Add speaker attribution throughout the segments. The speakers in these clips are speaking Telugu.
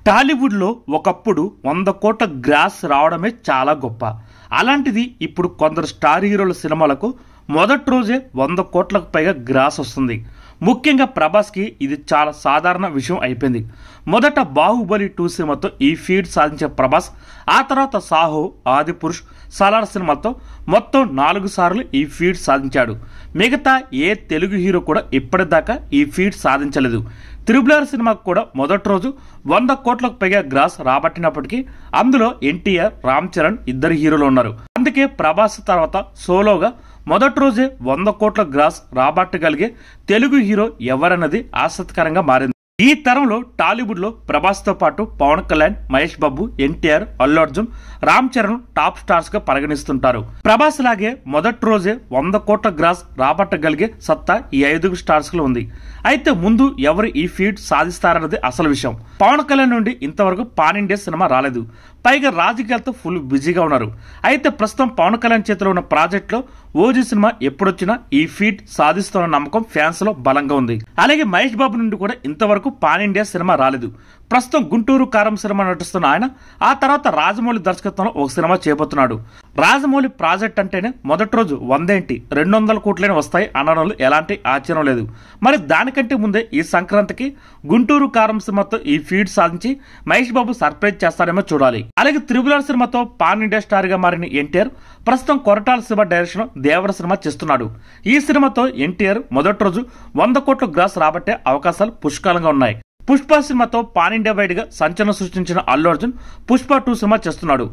Speaker 1: టాలీవుడ్లో ఒకప్పుడు 100 కోట్ల గ్రాస్ రావడమే చాలా గొప్ప. అలాంటిది ఇప్పుడు కొందరు స్టార్ హీరోల సినిమాలకు మొదటి రోజే 100 కోట్లకు పైగా గ్రాస్ వస్తుంది. ముఖ్యంగా ప్రభాస్కి ఇది చాలా సాధారణ విషయం అయిపోయింది. మొదట బాహుబలి 2 సినిమాతో ఈ ఫీడ్ సాధించే ప్రభాస్ ఆ తర్వాత సాహో, ఆదిపురుష్, సలార్ సినిమాతో మొత్తం 4 సార్లు ఈ ఫీడ్ సాధించాడు. మిగతా ఏ తెలుగు హీరో కూడా ఇప్పటిదాకా ఈ ఫీడ్ సాధించలేదు. త్రిబుల్ సినిమాకు కూడా మొదటి రోజు 100 కోట్లకు పైగా గ్రాస్ రాబట్టినప్పటికీ అందులో ఎన్టీఆర్, రామ్ చరణ్ ఇద్దరు హీరోలు ఉన్నారు. అందుకే ప్రభాస్ తర్వాత సోలోగా మొదటి రోజే 100 కోట్ల గ్రాస్ రాబట్టగలిగే తెలుగు హీరో ఎవరన్నది ఆసక్తికరంగా మారింది. ఈ తరంలో టాలీవుడ్ లో ప్రభాస్ తో పాటు పవన్ కళ్యాణ్, మహేష్ బాబు, ఎన్టీఆర్, అల్లు అర్జున్, రామ్ చరణ్ టాప్ స్టార్స్ గా పరిగణిస్తుంటారు. ప్రభాస్ లాగే మొదటి రోజే 100 కోట్ల గ్రాస్ రాబట్టగలిగే సత్తా ఈ 5 స్టార్స్ లో ఉంది. అయితే ముందు ఎవరు ఈ ఫీట్ సాధిస్తారన్నది అసలు విషయం. పవన్ కళ్యాణ్ నుండి ఇంతవరకు పాన్ ఇండియా సినిమా రాలేదు. పైగా రాజకీయాలతో ఫుల్ బిజీగా ఉన్నారు. అయితే ప్రస్తుతం పవన్ కళ్యాణ్ చేతిలో ఉన్న ప్రాజెక్ట్ లో ఓజీ సినిమా ఎప్పుడొచ్చినా ఈ ఫీట్ సాధిస్తున్న నమ్మకం ఫ్యాన్స్ లో బలంగా ఉంది. అలాగే మహేష్ బాబు నుండి కూడా ఇంతవరకు పాన్ ఇండియా సినిమా రాలేదు. ప్రస్తుతం గుంటూరు కారం సినిమా నటిస్తున్న ఆయన ఆ తర్వాత రాజమౌళి దర్శకత్వంలో ఒక సినిమా చేయబోతున్నాడు. రాజమౌళి ప్రాజెక్ట్ అంటేనే మొదటి రోజు 100 ఏంటి 200 కోట్లైనా వస్తాయి అనడంలో ఎలాంటి ఆశ్చర్యం లేదు. మరి దానికంటే ముందే ఈ సంక్రాంతికి గుంటూరు కారం సినిమాతో ఈ ఫీడ్ సాధించి మహేష్ బాబు సర్ప్రైజ్ చేస్తాడేమో చూడాలి. అలాగే త్రిబుల్ ఆర్ సినిమాతో పాన్ ఇండియా స్టార్ గా మారిన ఎన్టీఆర్ ప్రస్తుతం కొరటాల సినిమా డైరెక్షన్ దేవర సినిమా చేస్తున్నాడు. ఈ సినిమాతో ఎన్టీఆర్ మొదటి రోజు 100 కోట్ల గ్రాస్ రాబట్టే అవకాశాలు పుష్కలంగా ఉన్నాయి. పుష్ప సినిమాతో పాన్ ఇండియా వైడ్ గా సంచలనం సృష్టించిన అల్లు అర్జున్ పుష్ప 2 సినిమా చేస్తున్నాడు.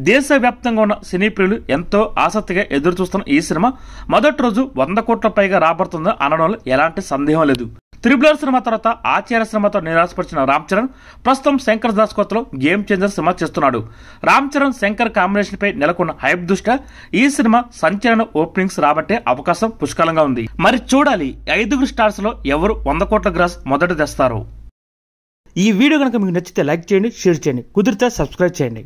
Speaker 1: దేశవ్యాప్తంగా ఉన్న సినీ ప్రియులు ఎంతో ఆసక్తిగా ఎదురు చూస్తున్న ఈ సినిమా మొదటి రోజు 100 కోట్ల పైగా రాబడుతుందని అనడంలో ఎలాంటి సందేహం లేదు. త్రిబుల్ ఆర్ సినిమా తర్వాత ఆచార్య సినిమాతో నిరాశపరిచిన రామ్ చరణ్ ప్రస్తుతం శంకర్ దర్శకత్వంలో గేమ్ చేంజర్ సినిమా చేస్తున్నాడు. రామ్ చరణ్, శంకర్ కాంబినేషన్ పై నెలకొన్న హైప్ దృష్ట్యా ఈ సినిమా సంచలన ఓపెనింగ్స్ రాబట్టే అవకాశం పుష్కలంగా ఉంది. మరి చూడాలి 5 స్టార్స్ లో ఎవరు 100 కోట్ల గ్రాస్ మొదట తెస్తారు. ఈ వీడియో కనుక మీకు నచ్చితే లైక్ చేయండి, షేర్ చేయండి, కుదిరితే సబ్స్క్రైబ్ చేయండి.